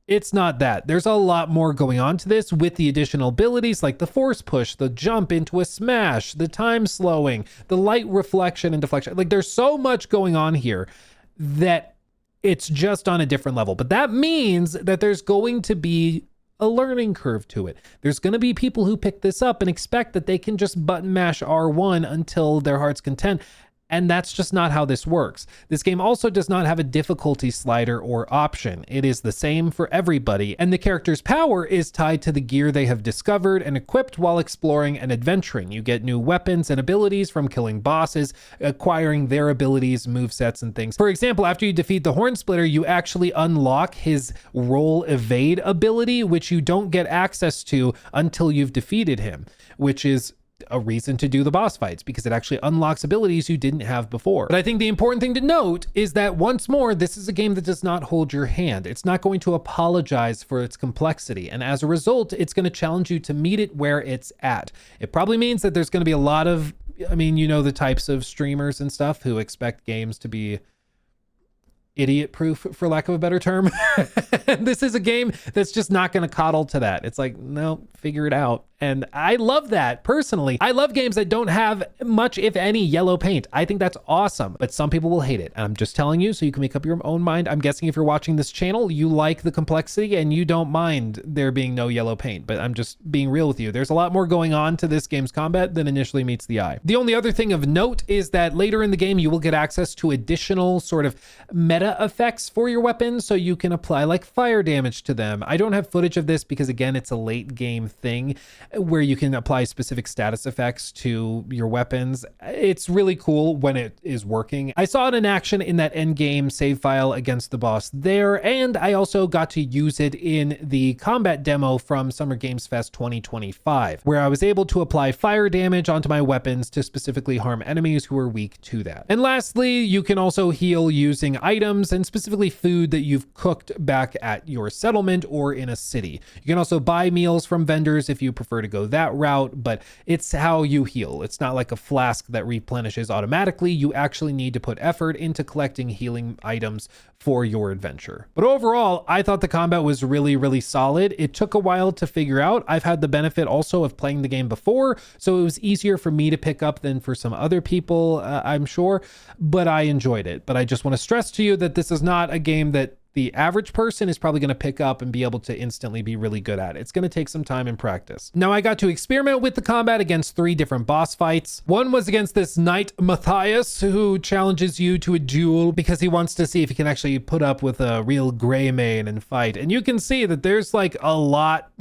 it's not that. There's a lot more going on to this with the additional abilities like the force push, the jump into a smash, the time slowing, the light reflection and deflection. Like there's so much going on here that it's just on a different level. But that means that there's going to be a learning curve to it. There's going to be people who pick this up and expect that they can just button mash R1 until their heart's content. And that's just not how this works. This game also does not have a difficulty slider or option. It is the same for everybody, and the character's power is tied to the gear they have discovered and equipped while exploring and adventuring. You get new weapons and abilities from killing bosses, acquiring their abilities, movesets, and things. For example, after you defeat the Horn Splitter, you actually unlock his roll evade ability, which you don't get access to until you've defeated him, which is a reason to do the boss fights because it actually unlocks abilities you didn't have before. But I think the important thing to note is that once more, this is a game that does not hold your hand. It's not going to apologize for its complexity. And as a result, it's going to challenge you to meet it where it's at. It probably means that there's going to be a lot of, I mean, you know, the types of streamers and stuff who expect games to be idiot proof, for lack of a better term. This is a game that's just not going to coddle to that. It's like, no, figure it out. And I love that personally. I love games that don't have much, if any, yellow paint. I think that's awesome, but some people will hate it. And I'm just telling you so you can make up your own mind. I'm guessing if you're watching this channel, you like the complexity and you don't mind there being no yellow paint, but I'm just being real with you. There's a lot more going on to this game's combat than initially meets the eye. The only other thing of note is that later in the game, you will get access to additional sort of meta effects for your weapons, so you can apply like fire damage to them. I don't have footage of this because again, it's a late game thing where you can apply specific status effects to your weapons. It's really cool when it is working. I saw it in action in that end game save file against the boss there, and I also got to use it in the combat demo from Summer Games Fest 2025, where I was able to apply fire damage onto my weapons to specifically harm enemies who are weak to that. And lastly, you can also heal using items and specifically food that you've cooked back at your settlement or in a city. You can also buy meals from vendors if you prefer to go that route, but it's how you heal. It's not like a flask that replenishes automatically. You actually need to put effort into collecting healing items for your adventure. But overall, I thought the combat was really, really solid. It took a while to figure out. I've had the benefit also of playing the game before, so it was easier for me to pick up than for some other people, I'm sure, but I enjoyed it. But I just want to stress to you that this is not a game that the average person is probably going to pick up and be able to instantly be really good at. It's going to take some time and practice. Now, I got to experiment with the combat against 3 different boss fights. One was against this Knight Matthias, who challenges you to a duel because he wants to see if he can actually put up with a real Greymane and fight. And you can see that there's like a lot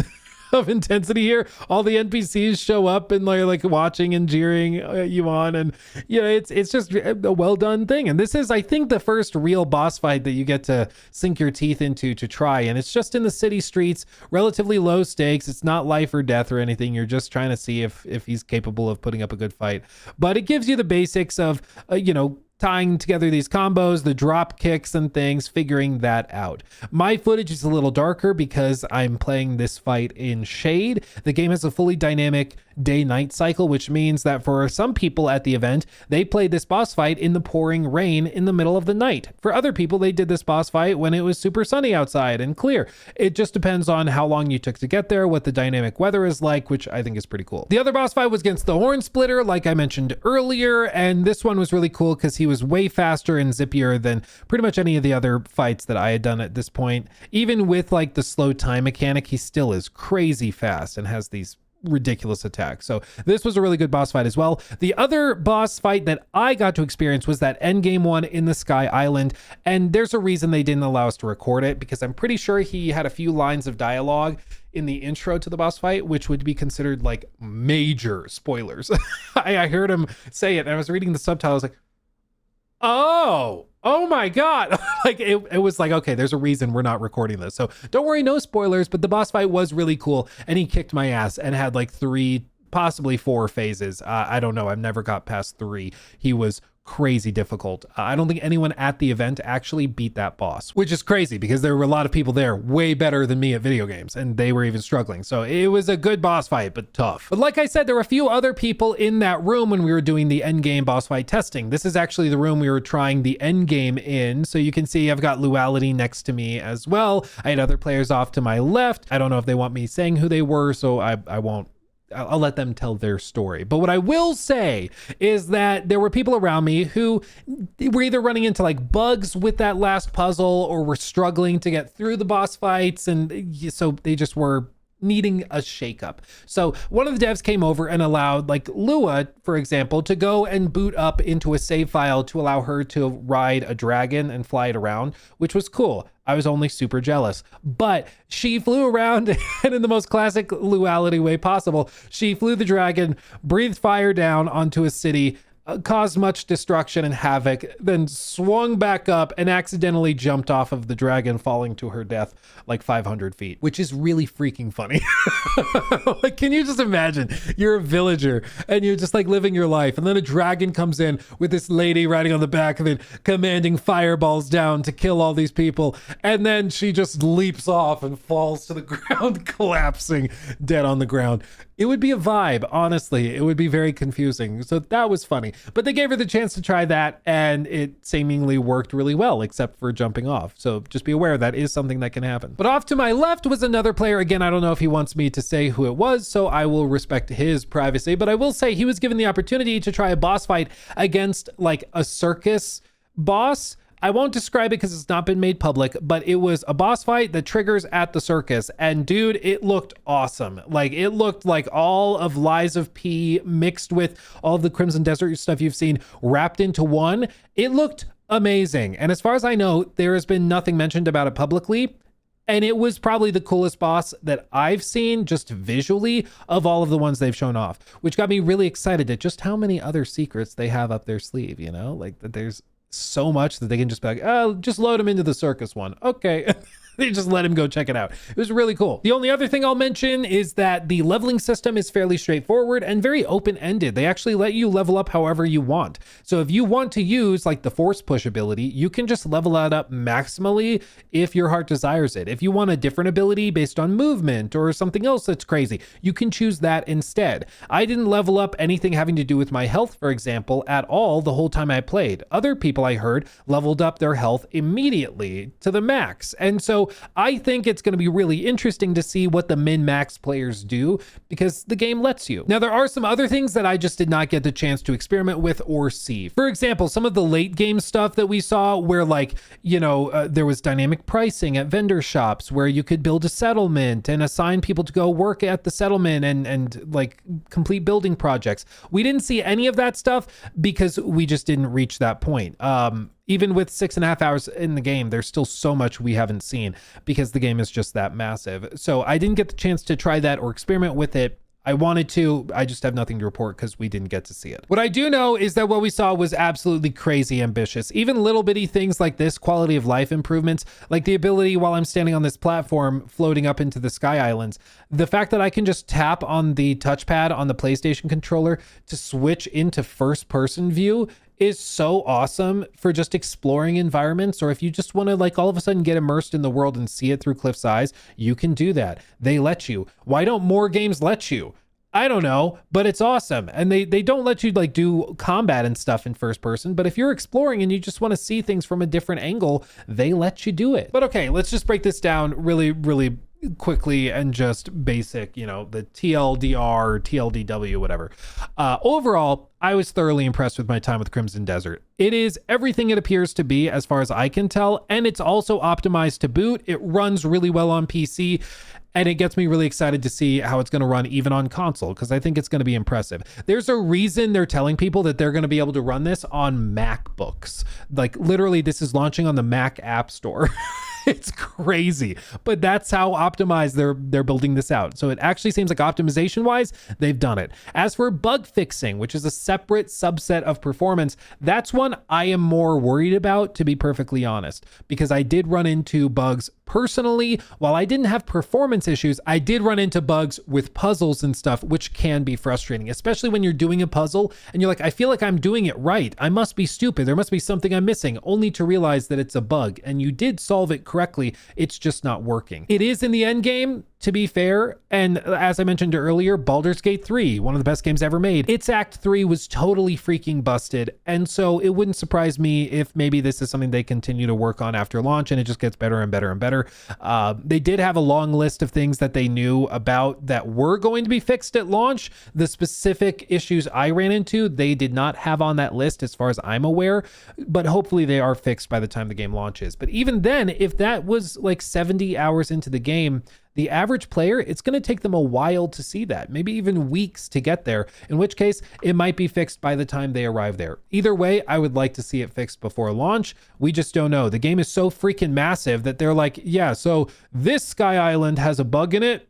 of intensity here. All the NPCs show up and they're like watching and jeering you on, and you know, it's just a well done thing. And this is, I think, the first real boss fight that you get to sink your teeth into to try, and it's just in the city streets, relatively low stakes. It's not life or death or anything. You're just trying to see if he's capable of putting up a good fight, but it gives you the basics of you know, tying together these combos, the drop kicks and things, figuring that out. My footage is a little darker because I'm playing this fight in shade. The game has a fully dynamic day-night cycle, which means that for some people at the event, they played this boss fight in the pouring rain in the middle of the night. For other people, they did this boss fight when it was super sunny outside and clear. It just depends on how long you took to get there, what the dynamic weather is like, which I think is pretty cool. The other boss fight was against the Horn Splitter, like I mentioned earlier, and this one was really cool because he was way faster and zippier than pretty much any of the other fights that I had done at this point. Even with like the slow time mechanic, he still is crazy fast and has these ridiculous attacks. So this was a really good boss fight as well. The other boss fight that I got to experience was that endgame one in the Sky Island, and there's a reason they didn't allow us to record it, because I'm pretty sure he had a few lines of dialogue in the intro to the boss fight, which would be considered like major spoilers. I heard him say it, and I was reading the subtitles like, oh my God. Like it was like, okay, there's a reason we're not recording this. So don't worry, no spoilers, but the boss fight was really cool. And he kicked my ass and had like 3, possibly 4 phases. I don't know. I've never got past 3. He was crazy difficult. I don't think anyone at the event actually beat that boss, which is crazy because there were a lot of people there way better than me at video games, and they were even struggling. So it was a good boss fight, but tough. But like I said, there were a few other people in that room when we were doing the end game boss fight testing. This is actually the room we were trying the end game in. So you can see I've got Luality next to me as well. I had other players off to my left. I don't know if they want me saying who they were, so I won't. I'll let them tell their story. But what I will say is that there were people around me who were either running into like bugs with that last puzzle or were struggling to get through the boss fights. And so they just were needing a shakeup. So one of the devs came over and allowed like Lua, for example, to go and boot up into a save file to allow her to ride a dragon and fly it around, which was cool. I was only super jealous, but she flew around and in the most classic Luality way possible, she flew the dragon, breathed fire down onto a city, caused much destruction and havoc, then swung back up and accidentally jumped off of the dragon, falling to her death like 500 feet, which is really freaking funny. Like, can you just imagine you're a villager and you're just like living your life, and then a dragon comes in with this lady riding on the back of it, commanding fireballs down to kill all these people, and then she just leaps off and falls to the ground, collapsing dead on the ground. It would be a vibe, honestly. It would be very confusing. So that was funny. But they gave her the chance to try that, and it seemingly worked really well, except for jumping off. So just be aware that is something that can happen. But off to my left was another player. Again, I don't know if he wants me to say who it was, so I will respect his privacy. But I will say he was given the opportunity to try a boss fight against like a circus boss. I won't describe it because it's not been made public, but it was a boss fight that triggers at the circus. And dude, it looked awesome. Like, it looked like all of Lies of P mixed with all of the Crimson Desert stuff you've seen wrapped into one. It looked amazing. And as far as I know, there has been nothing mentioned about it publicly. And it was probably the coolest boss that I've seen just visually of all of the ones they've shown off, which got me really excited at just how many other secrets they have up their sleeve, you know, like that there's so much that they can just be like, oh, just load him into the circus one. Okay. They just let him go check it out. It was really cool. The only other thing I'll mention is that the leveling system is fairly straightforward and very open-ended. They actually let you level up however you want. So if you want to use like the force push ability, you can just level that up maximally if your heart desires it. If you want a different ability based on movement or something else that's crazy, you can choose that instead. I didn't level up anything having to do with my health, for example, at all the whole time I played. Other people I heard leveled up their health immediately to the max. And so I think it's going to be really interesting to see what the min-max players do because the game lets you. Now, there are some other things that I just did not get the chance to experiment with or see. For example, some of the late game stuff that we saw where like, you know, there was dynamic pricing at vendor shops where you could build a settlement and assign people to go work at the settlement and like complete building projects. We didn't see any of that stuff because we just didn't reach that point. Even with 6.5 hours in the game, there's still so much we haven't seen because the game is just that massive. So I didn't get the chance to try that or experiment with it. I wanted to, I just have nothing to report because we didn't get to see it. What I do know is that what we saw was absolutely crazy ambitious. Even little bitty things like this, quality of life improvements, like the ability while I'm standing on this platform floating up into the Sky Islands, the fact that I can just tap on the touchpad on the PlayStation controller to switch into first person view is so awesome for just exploring environments. Or if you just want to like all of a sudden get immersed in the world and see it through Kliff's eyes, you can do that. They let you. Why don't more games let you? I don't know, but it's awesome. And they don't let you like do combat and stuff in first person, but if you're exploring and you just want to see things from a different angle, they let you do it. But okay, let's just break this down really quickly and just basic, you know, the TLDR, TLDW, whatever. Overall, I was thoroughly impressed with my time with Crimson Desert. It is everything it appears to be as far as I can tell, and it's also optimized to boot. It runs really well on PC, and it gets me really excited to see how it's going to run even on console, because I think it's going to be impressive. There's a reason they're telling people that they're going to be able to run this on MacBooks. Like literally, this is launching on the Mac App Store. It's crazy, but that's how optimized they're building this out. So it actually seems like optimization wise, they've done it. As for bug fixing, which is a separate subset of performance, that's one I am more worried about, to be perfectly honest, because I did run into bugs personally. While I didn't have performance issues, I did run into bugs with puzzles and stuff, which can be frustrating, especially when you're doing a puzzle and you're like, I feel like I'm doing it right. I must be stupid. There must be something I'm missing, only to realize that it's a bug and you did solve it correctly. It's just not working. It is in the end game, to be fair. And as I mentioned earlier, Baldur's Gate 3, one of the best games ever made, its Act 3 was totally freaking busted. And so it wouldn't surprise me if maybe this is something they continue to work on after launch and it just gets better and better and better. They did have a long list of things that they knew about that were going to be fixed at launch. The specific issues I ran into, they did not have on that list as far as I'm aware, but hopefully they are fixed by the time the game launches. But even then, if that was like 70 hours into the game, the average player, it's going to take them a while to see that, maybe even weeks to get there, in which case it might be fixed by the time they arrive there. Either way, I would like to see it fixed before launch. We just don't know. The game is so freaking massive that they're like, yeah, so this Sky Island has a bug in it,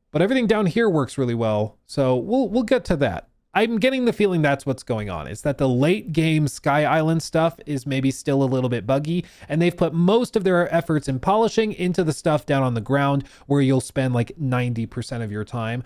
but everything down here works really well. So we'll get to that. I'm getting the feeling that's what's going on, is that the late game Sky Island stuff is maybe still a little bit buggy, and they've put most of their efforts in polishing into the stuff down on the ground where you'll spend like 90% of your time,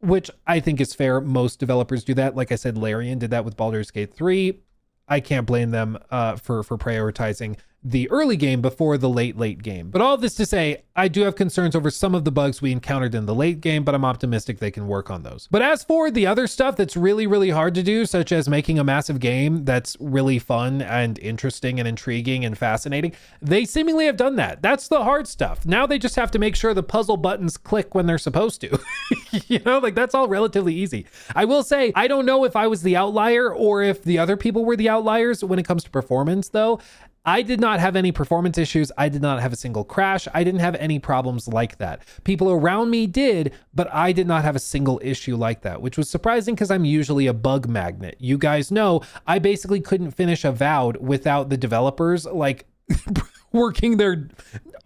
which I think is fair. Most developers do that. Like I said, Larian did that with Baldur's Gate 3. I can't blame them for prioritizing the early game before the late game. But all this to say, I do have concerns over some of the bugs we encountered in the late game, but I'm optimistic they can work on those. But as for the other stuff that's really, really hard to do, such as making a massive game that's really fun and interesting and intriguing and fascinating, they seemingly have done that. That's the hard stuff. Now they just have to make sure the puzzle buttons click when they're supposed to. You know, like that's all relatively easy. I will say, I don't know if I was the outlier or if the other people were the outliers when it comes to performance though. I did not have any performance issues. I did not have a single crash. I didn't have any problems like that. People around me did, but I did not have a single issue like that, which was surprising because I'm usually a bug magnet. You guys know I basically couldn't finish Avowed without the developers like working their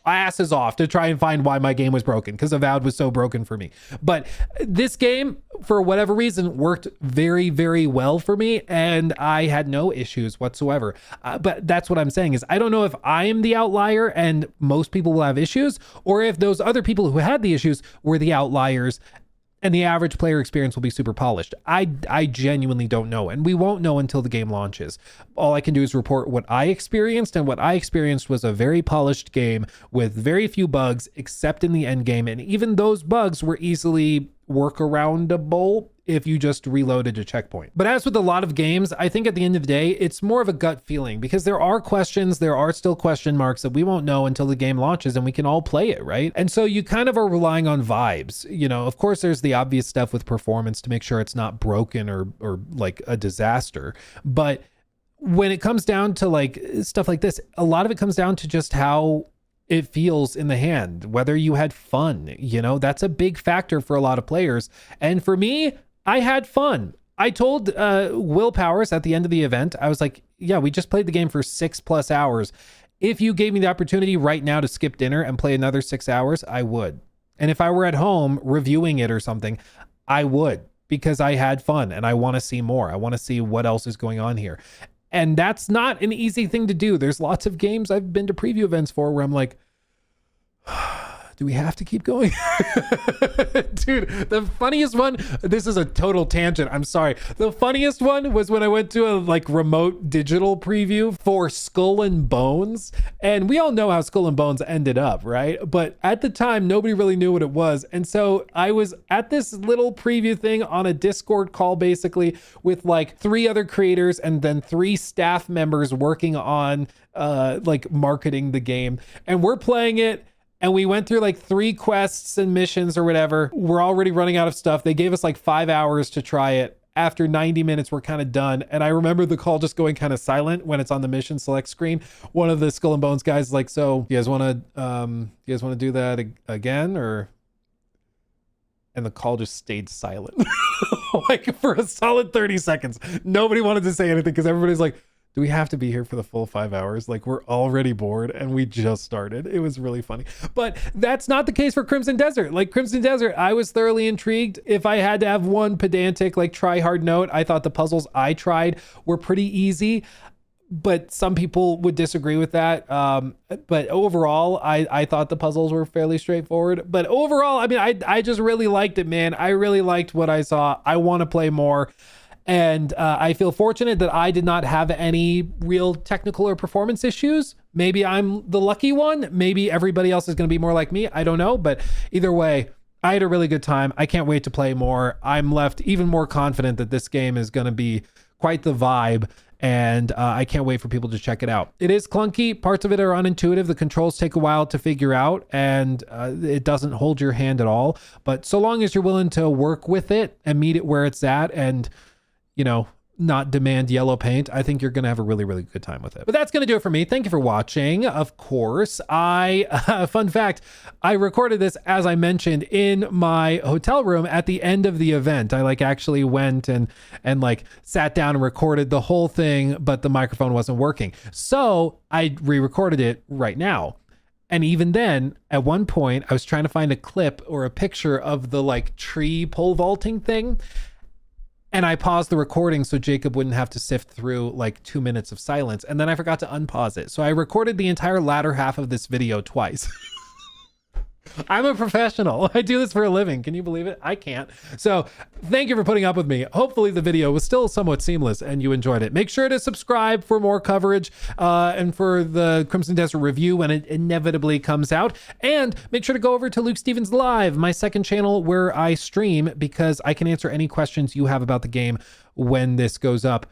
asses off to try and find why my game was broken, because Avowed was so broken for me. But this game, for whatever reason, worked very, very well for me, and I had no issues whatsoever. But that's what I'm saying, is I don't know if I am the outlier and most people will have issues, or if those other people who had the issues were the outliers and the average player experience will be super polished. I genuinely don't know, and we won't know until the game launches. All I can do is report what I experienced, and what I experienced was a very polished game with very few bugs, except in the end game, and even those bugs were easily workaroundable if you just reloaded a checkpoint. But as with a lot of games, I think at the end of the day, it's more of a gut feeling, because there are questions, there are still question marks that we won't know until the game launches and we can all play it, right? And so you kind of are relying on vibes. You know, of course, there's the obvious stuff with performance to make sure it's not broken or like a disaster. But when it comes down to like stuff like this, a lot of it comes down to just how it feels in the hand, whether you had fun. You know, that's a big factor for a lot of players. And for me, I had fun. I told Will Powers at the end of the event, I was like, yeah, we just played the game for 6+ hours. If you gave me the opportunity right now to skip dinner and play another 6 hours, I would. And if I were at home reviewing it or something, I would, because I had fun and I want to see more. I want to see what else is going on here. And that's not an easy thing to do. There's lots of games I've been to preview events for where I'm like, do we have to keep going? Dude, the funniest one, this is a total tangent, I'm sorry. The funniest one was when I went to a like remote digital preview for Skull and Bones. And we all know how Skull and Bones ended up, right? But at the time, nobody really knew what it was. And so I was at this little preview thing on a Discord call, basically, with like 3 other creators and then 3 staff members working on like marketing the game. And we're playing it. And we went through like 3 quests and missions or whatever. We're already running out of stuff. They gave us like 5 hours to try it. After 90 minutes, we're kind of done. And I remember the call just going kind of silent when it's on the mission select screen. One of the Skull and Bones guys is like, so you guys want to do that again, or? And the call just stayed silent. Like for a solid 30 seconds. Nobody wanted to say anything because everybody's like, Do we have to be here for the full 5 hours? Like, we're already bored and we just started. It was really funny. But that's not the case for Crimson Desert. Like, Crimson Desert, I was thoroughly intrigued. If I had to have one pedantic, like, try hard note, I thought the puzzles I tried were pretty easy. But some people would disagree with that. But overall, I thought the puzzles were fairly straightforward. But overall, I mean, I just really liked it, man. I really liked what I saw. I want to play more. And I feel fortunate that I did not have any real technical or performance issues. Maybe I'm the lucky one. Maybe everybody else is going to be more like me. I don't know. But either way, I had a really good time. I can't wait to play more. I'm left even more confident that this game is going to be quite the vibe. And I can't wait for people to check it out. It is clunky. Parts of it are unintuitive. The controls take a while to figure out, and it doesn't hold your hand at all. But so long as you're willing to work with it and meet it where it's at and, you know, not demand yellow paint, I think you're going to have a really, really good time with it. But that's going to do it for me. Thank you for watching. Of course, fun fact, I recorded this, as I mentioned, in my hotel room at the end of the event. I like actually went and like sat down and recorded the whole thing, but the microphone wasn't working. So I re-recorded it right now. And even then, at one point, I was trying to find a clip or a picture of the like tree pole vaulting thing. And I paused the recording so Jacob wouldn't have to sift through like 2 minutes of silence. And then I forgot to unpause it. So I recorded the entire latter half of this video twice. I'm a professional. I do this for a living. Can you believe it? I can't. So thank you for putting up with me. Hopefully the video was still somewhat seamless and you enjoyed it. Make sure to subscribe for more coverage and for the Crimson Desert review when it inevitably comes out. And make sure to go over to Luke Stevens Live, my second channel where I stream, because I can answer any questions you have about the game when this goes up,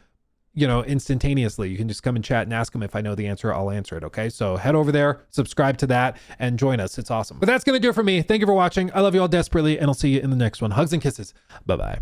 you know, instantaneously. You can just come and chat and ask them. If I know the answer, I'll answer it. Okay. So head over there, subscribe to that, and join us. It's awesome. But that's going to do it for me. Thank you for watching. I love you all desperately, and I'll see you in the next one. Hugs and kisses. Bye-bye.